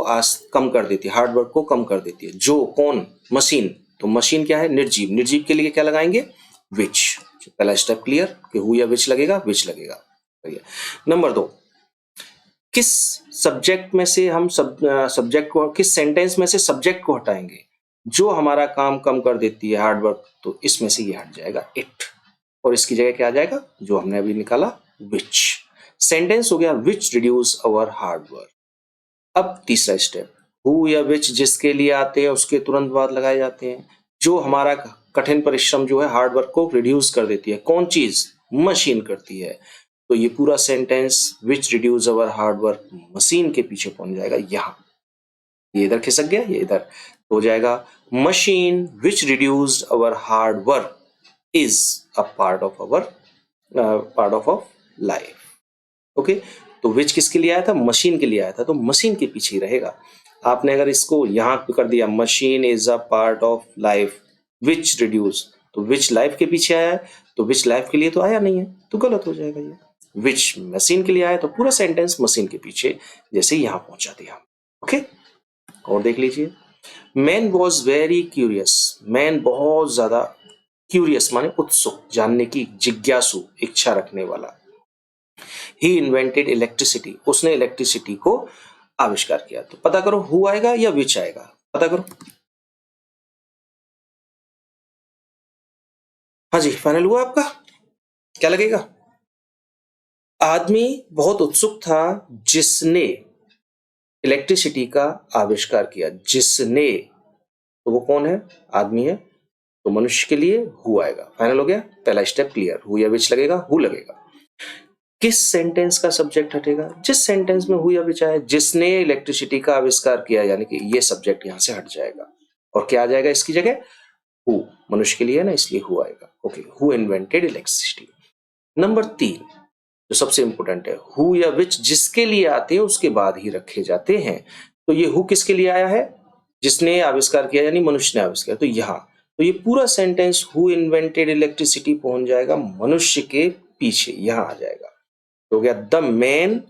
कम कर देती है, हार्ड वर्क को कम कर देती है। जो कौन? मशीन। तो मशीन क्या है? निर्जीव। निर्जीव के लिए क्या लगाएंगे? विच। पहला स्टेप क्लियर कि हु या विच लगेगा, विच लगेगा। नंबर 2, किस सब्जेक्ट में से हम सब्जेक्ट को, किस सेंटेंस में से सब्जेक्ट को हटाएंगे जो हमारा काम कम कर देती है, हार्ड वर्क? तो इसमें से ये हट जाएगा इट, और इसकी जगह क्या आ जाएगा? जो हमने अभी निकाला, विच। सेंटेंस हो गया which reduce our hard work. अब तीसरा स्टेप, हु या विच जिसके लिए आते हैं उसके तुरंत बाद लगाए जाते हैं। जो हमारा कठिन परिश्रम जो है, हार्ड वर्क को रिड्यूस कर देती है, कौन चीज? मशीन करती है। तो ये पूरा sentence which reduce our hard work machine के पीछे पहुंच जाएगा यहां। ये इधर खिसक गया, ये इधर, तो हो जाएगा machine which reduced our hard work is a part of our life. Okay, तो विच किसके लिए आया था? मशीन के लिए आया था, तो मशीन के पीछे ही रहेगा। आपने अगर इसको यहां पे कर दिया, machine is a part of life which reduce, तो विच लाइफ के पीछे आया है, तो विच लाइफ के लिए तो आया नहीं है, तो गलत हो जाएगा ये। विच मशीन के लिए आया, तो पूरा सेंटेंस मशीन के पीछे जैसे यहां पहुंचा दिया। ओके, और देख लीजिए, man was very curious, man बहुत ज्यादा, क्यूरियस माने उत्सुक, जानने की, जिज्ञासु, इच्छा रखने वाला। ही इन्वेंटेड इलेक्ट्रिसिटी, उसने इलेक्ट्रिसिटी को आविष्कार किया। तो पता करो हु आएगा या विच आएगा, पता करो। हाँ जी, फाइनल हुआ आपका, क्या लगेगा? आदमी बहुत उत्सुक था जिसने इलेक्ट्रिसिटी का आविष्कार किया। जिसने, तो वो कौन है? आदमी है, तो मनुष्य के लिए हु आएगा। फाइनल हो गया, पहला स्टेप क्लियर। हु या विच लगेगा, हु लगेगा। किस सेंटेंस का सब्जेक्ट हटेगा? जिस सेंटेंस में हु या विच आए, जिसने इलेक्ट्रिसिटी का आविष्कार किया, यानी कि ये सब्जेक्ट यहां से हट जाएगा, और क्या आ जाएगा इसकी जगह? हु, मनुष्य के लिए है ना, इसलिए हु आएगा। Okay, who invented electricity. Number 3 जो सबसे इंपॉर्टेंट है, हु या विच जिसके लिए आते हैं उसके बाद ही रखे जाते हैं। तो ये हु किसके लिए आया है? जिसने आविष्कार किया, यानी मनुष्य ने आविष्कार, तो यहाँ, तो ये पूरा सेंटेंस हु इन्वेंटेड इलेक्ट्रिसिटी पहुंच जाएगा मनुष्य के पीछे, यहां आ जाएगा। तो हो गया the man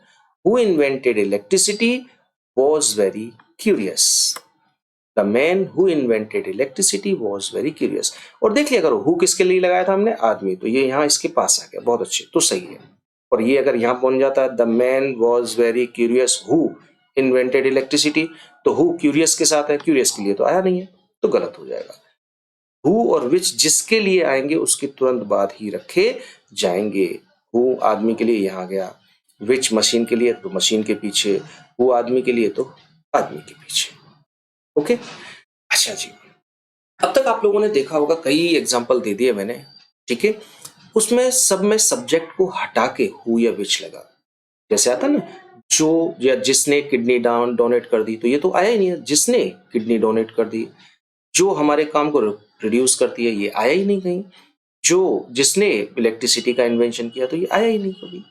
who invented electricity was very curious. The man who invented electricity was very curious. और देख लिया करो, हु किसके लिए लगाया था हमने? आदमी, तो ये यहाँ इसके पास आ गया, बहुत अच्छे, तो सही है। और ये अगर यहाँ पहुंच जाता है, the man was very curious who invented electricity, तो हु क्यूरियस के साथ है, क्यूरियस के लिए तो आया नहीं है, तो गलत हो जाएगा। हु और विच जिसके लिए आएंगे उसके तुरंत बाद ही रखे जाएंगे। हु आदमी के लिए यहाँ गया, विच मशीन के लिए तो मशीन के पीछे, हु आदमी के लिए तो आदमी के पीछे। ओके, अच्छा जी, अब तक आप लोगों ने देखा होगा, कई एग्जाम्पल दे दिए मैंने, ठीक है। उसमें सब में सब्जेक्ट को हटा के हु या विच लगा, जैसे आता ना, जो या जिसने किडनी डोनेट कर दी, तो ये तो आया ही नहीं है, जिसने किडनी डोनेट कर दी। जो हमारे काम को रिड्यूस करती है, ये आया ही नहीं कहीं। जो जिसने इलेक्ट्रिसिटी का इन्वेंशन किया, तो ये आया ही नहीं कभी।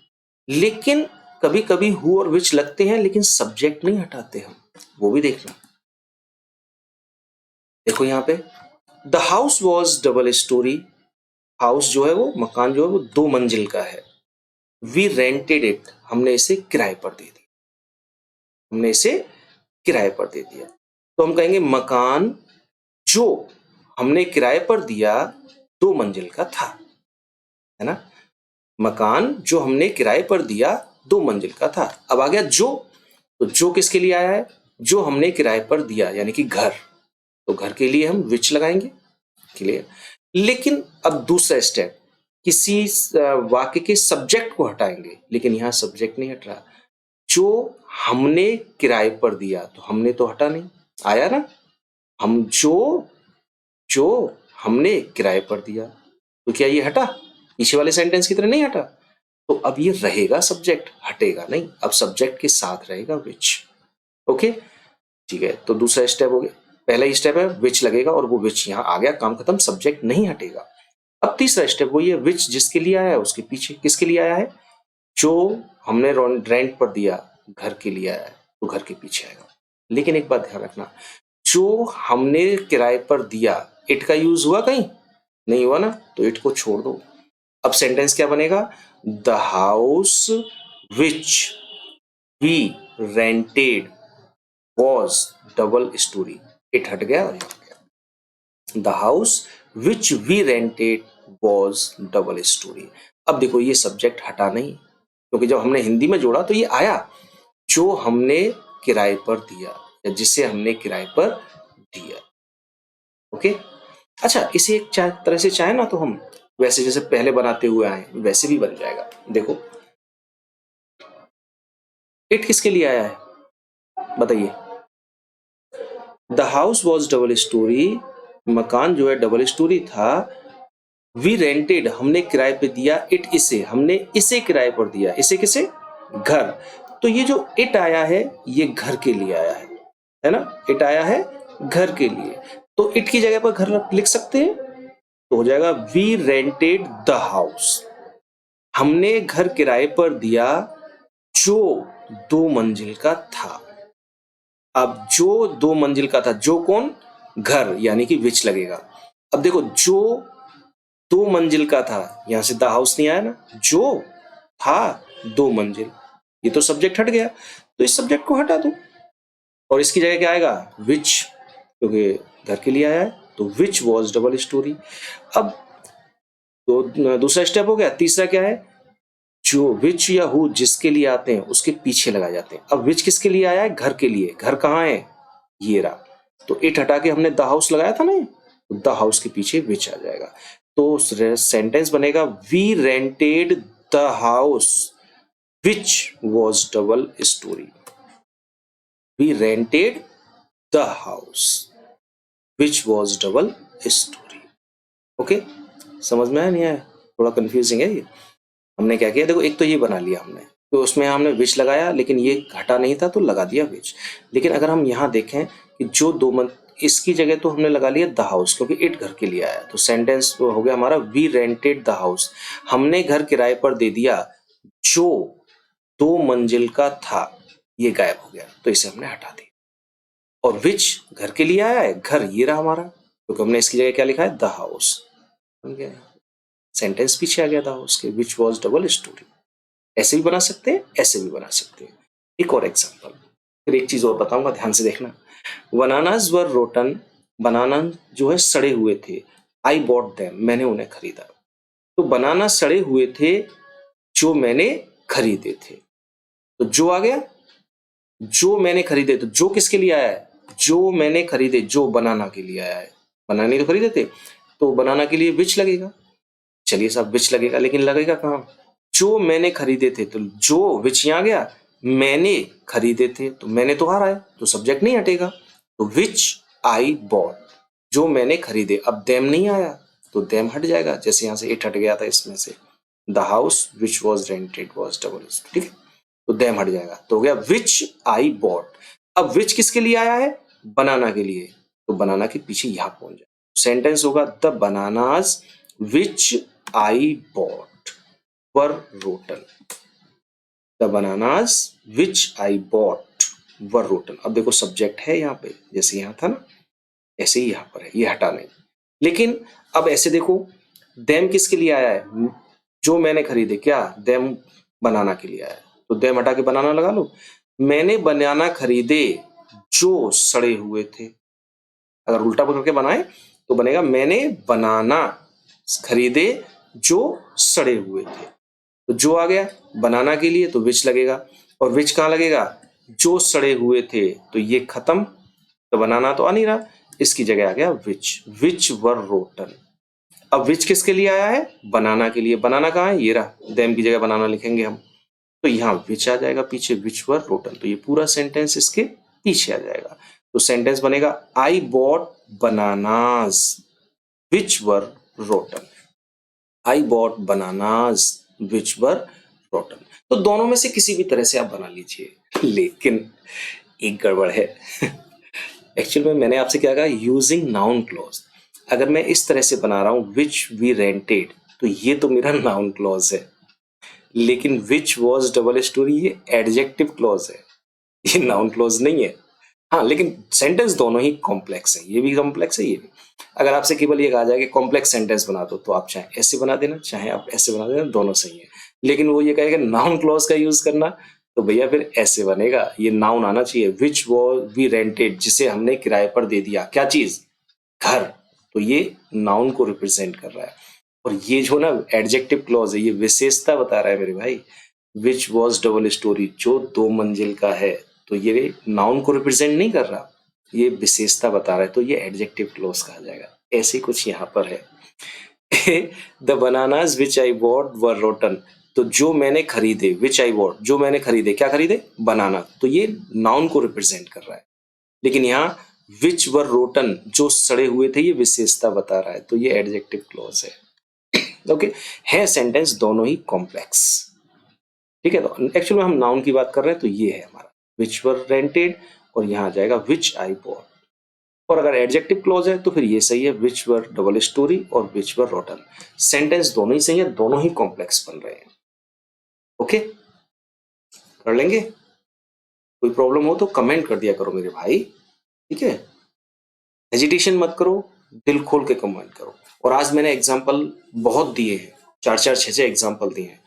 लेकिन कभी कभी हु और विच लगते हैं, लेकिन सब्जेक्ट नहीं हटाते हम, वो भी देखना। देखो यहाँ पे the house was double story, house जो है वो मकान जो है वो 2 मंजिल का है। वी रेंटेड इट, हमने इसे किराए पर दे दिया, हमने इसे किराए पर दे दिया। तो हम कहेंगे मकान जो हमने किराए पर दिया 2 मंजिल का था, है ना। मकान जो हमने किराए पर दिया 2 मंजिल का था। अब आ गया जो, तो जो किसके लिए आया है, जो हमने किराए पर दिया यानी कि घर, तो घर के लिए हम विच लगाएंगे, क्लियर। लेकिन अब दूसरा स्टेप, किसी वाक्य के सब्जेक्ट को हटाएंगे, लेकिन यहां सब्जेक्ट नहीं हट रहा। जो हमने किराए पर दिया, तो हमने तो हटा नहीं, आया ना। हम जो जो हमने किराए पर दिया, तो क्या ये हटा, पीछे वाले सेंटेंस की तरह नहीं हटा। तो अब ये रहेगा सब्जेक्ट, हटेगा नहीं। अब सब्जेक्ट के साथ रहेगा विच। ओके, ठीक है। तो दूसरा स्टेप हो गया, पहला ही स्टेप है विच लगेगा और वो विच यहाँ आ गया, काम खत्म, सब्जेक्ट नहीं हटेगा। अब तीसरा स्टेप वही है, विच जिसके लिए आया है उसके पीछे किसके लिए आया है, जो हमने रेंट पर दिया घर के लिए आया है, तो घर के पीछे आएगा। लेकिन एक बात ध्यान रखना, जो हमने किराए पर दिया, इट का यूज हुआ कहीं नहीं हुआ ना, तो इट को छोड़ दो। अब सेंटेंस क्या बनेगा, the house which we rented was double storey, it हट गया और ये हट गया। The house which we rented was double storey. अब देखो ये सब्जेक्ट हटा नहीं, क्योंकि जब हमने हिंदी में जोड़ा तो ये आया, जो हमने किराए पर दिया या जिसे हमने किराए पर दिया। ओके, अच्छा इसे एक तरह से चाहे ना तो हम वैसे जैसे पहले बनाते हुए आए वैसे भी बन जाएगा। देखो इट किसके लिए आया है बताइए, the house was double story, मकान जो है डबल स्टोरी था। वी रेंटेड, हमने किराए पे दिया, इट इसे, हमने इसे किराए पर दिया, इसे किसे, घर। तो ये जो इट आया है ये घर के लिए आया है ना, इट आया है घर के लिए। तो इट की जगह पर घर लिख सकते हैं, तो हो जाएगा वी रेंटेड द हाउस, हमने घर किराए पर दिया जो 2 मंजिल का था। अब जो 2 मंजिल का था, जो कौन, घर, यानी कि विच लगेगा। अब देखो जो 2 मंजिल का था, यहां से द हाउस नहीं आया ना, जो था 2 मंजिल, ये तो सब्जेक्ट हट गया, तो इस सब्जेक्ट को हटा दो और इसकी जगह क्या आएगा, विच, क्योंकि घर के लिए आया है, तो विच वॉज डबल स्टोरी। अब तो दूसरा स्टेप हो गया। तीसरा क्या है, जो विच या हु जिसके लिए आते हैं उसके पीछे लगा जाते हैं। अब विच किसके लिए आया है, घर के लिए, घर कहाँ है, ये रहा। तो इट हटा के हमने द हाउस लगाया था ना, तो द हाउस के पीछे विच आ जाएगा। तो सेंटेंस बनेगा we rented the house which was double storey. We rented the house which was double storey. Okay, समझ में आया नहीं आया, थोड़ा कंफ्यूजिंग है ये। हमने क्या किया, देखो एक तो ये बना लिया हमने, तो उसमें हमने विच लगाया, लेकिन ये घटा नहीं था तो लगा दिया विच। लेकिन अगर हम यहाँ देखें कि जो 2 मंथ, इसकी जगह तो हमने लगा लिया द हाउस, क्योंकि इट घर के लिए आया, तो सेंटेंस हो गया हमारा वी रेंटेड द हाउस, हमने घर किराए पर दे दिया जो 2 मंजिल का था, ये गायब हो गया, तो इसे हमने हटा दिया। और विच घर के लिए आया है, घर ये रहा हमारा, क्योंकि हमने इसकी जगह क्या लिखा है, द हाउस, बन गया, सेंटेंस पीछे आ गया था उसके, विच वॉज डबल स्टोरी। ऐसे भी बना सकते हैं, ऐसे भी बना सकते हैं। एक और एग्जांपल, फिर एक चीज और बताऊंगा, ध्यान से देखना। बनानास वर रोटन, बनाना जो है सड़े हुए थे। आई बॉट देम, मैंने उन्हें खरीदा। तो बनाना सड़े हुए थे जो मैंने खरीदे थे, तो जो आ गया, जो मैंने खरीदे, तो जो किसके लिए आया है, जो मैंने खरीदे, जो बनाना के लिए आया है, बनाने तो खरीदे थे, तो बनाना के लिए विच लगेगा। चलिए साहब विच लगेगा, लेकिन लगेगा कहाँ, जो मैंने खरीदे थे, तो जो विच यहाँ गया, मैंने खरीदे थे, तो मैंने तो आ रहा है, तो सब्जेक्ट नहीं हटेगा, तो विच आई बॉट, जो मैंने खरीदे। अब देम नहीं आया, तो देम हट जाएगा, जैसे यहाँ से इट हट गया था इसमें से। The house which was rented was double, ठीक है। तो देम हट जाएगा, तो हो गया विच आई बॉट। अब विच किसके लिए आया है? बनाना के लिए, तो बनाना के पीछे यहां पहुंच जाए, सेंटेंस होगा the bananas which I bought were rotten. The bananas which I bought were rotten. अब देखो सब्जेक्ट है यहाँ पे, जैसे यहाँ था ना ऐसे ही यहाँ पर है, ये हटा नहीं। लेकिन अब ऐसे देखो, देम किसके लिए आया है? जो मैंने खरीदे, क्या देम बनाना के लिए आया है, तो देम हटा के बनाना लगा लो। मैंने बनाना खरीदे जो सड़े हुए थे, अगर उल्टा करके बनाए तो बनेगा मैंने बनाना खरीदे जो सड़े हुए थे। तो जो आ गया बनाना के लिए तो विच लगेगा, और विच कहाँ लगेगा? जो सड़े हुए थे, तो ये खत्म, तो बनाना तो आ नहीं रहा, इसकी जगह आ गया विच वर रोटन। अब विच किसके लिए आया है? बनाना के लिए। बनाना कहाँ है? ये रहा, देम की जगह बनाना लिखेंगे हम, तो यहाँ विच आ जाएगा पीछे, विच वर रोटन। तो ये पूरा सेंटेंस इसके पीछे आ जाएगा। तो सेंटेंस बनेगा I bought bananas which were rotten. I bought bananas which were rotten. तो दोनों में से किसी भी तरह से आप बना लीजिए, लेकिन एक गड़बड़ है। एक्चुअल में मैंने आपसे क्या कहा? Using noun clause. अगर मैं इस तरह से बना रहा हूं विच वी रेंटेड, तो ये तो मेरा नाउन क्लॉज है, लेकिन विच वॉज डबल स्टोरी ये एडजेक्टिव क्लॉज है, ये नाउन क्लॉज नहीं है। हाँ, लेकिन सेंटेंस दोनों ही कॉम्प्लेक्स है, ये भी कॉम्प्लेक्स है, ये भी। अगर आपसे केवल ये कहा जाए कि कॉम्प्लेक्स सेंटेंस बना दो, तो आप चाहे ऐसे बना देना, चाहे आप ऐसे बना देना, दोनों सही है। लेकिन वो ये कहेगा नाउन क्लॉज का यूज करना, तो भैया फिर ऐसे बनेगा, ये नाउन आना चाहिए, विच वॉज वी रेंटेड, जिसे हमने किराए पर दे दिया, क्या चीज? घर। तो ये नाउन को रिप्रेजेंट कर रहा है। और ये जो ना एडजेक्टिव क्लॉज है, ये विशेषता बता रहा है मेरे भाई। विच वॉज डबल स्टोरी, जो 2 मंजिल का है, तो ये नाउन को रिप्रेजेंट नहीं कर रहा, ये विशेषता बता रहा है, तो ये एडजेक्टिव क्लॉज कहा जाएगा। ऐसे कुछ यहाँ पर है। The bananas which I bought were rotten, तो जो मैंने खरीदे, विच आई बॉट, जो मैंने खरीदे, क्या खरीदे? बनाना, तो ये नाउन को रिप्रेजेंट कर रहा है। लेकिन यहाँ विच वर रोटन, जो सड़े हुए थे, ये विशेषता बता रहा है, तो ये एडजेक्टिव क्लॉज है। ओके, है सेंटेंस दोनों ही कॉम्प्लेक्स, ठीक है। तो एक्चुअली हम नाउन की बात कर रहे हैं, तो ये है हमारा विच वर रेंटेड, और यहाँ आ जाएगा विच आई बॉट। और अगर एडजेक्टिव क्लॉज है तो फिर ये सही है, विच वर डबल स्टोरी और विच वर रोटन। सेंटेंस दोनों ही सही है, दोनों ही कॉम्प्लेक्स बन रहे हैं। ओके, कर लेंगे। कोई प्रॉब्लम हो तो कमेंट कर दिया करो मेरे भाई, ठीक है। हेजिटेशन मत करो, दिल खोल के कमेंट करो। और आज मैंने एग्जाम्पल बहुत दिए हैं, 4-4, 6-6 एग्जाम्पल दिए हैं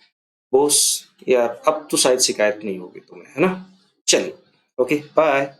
बोस यार, अब तो शायद शिकायत नहीं होगी तुम्हें, है ना। चलिए, ओके, बाय।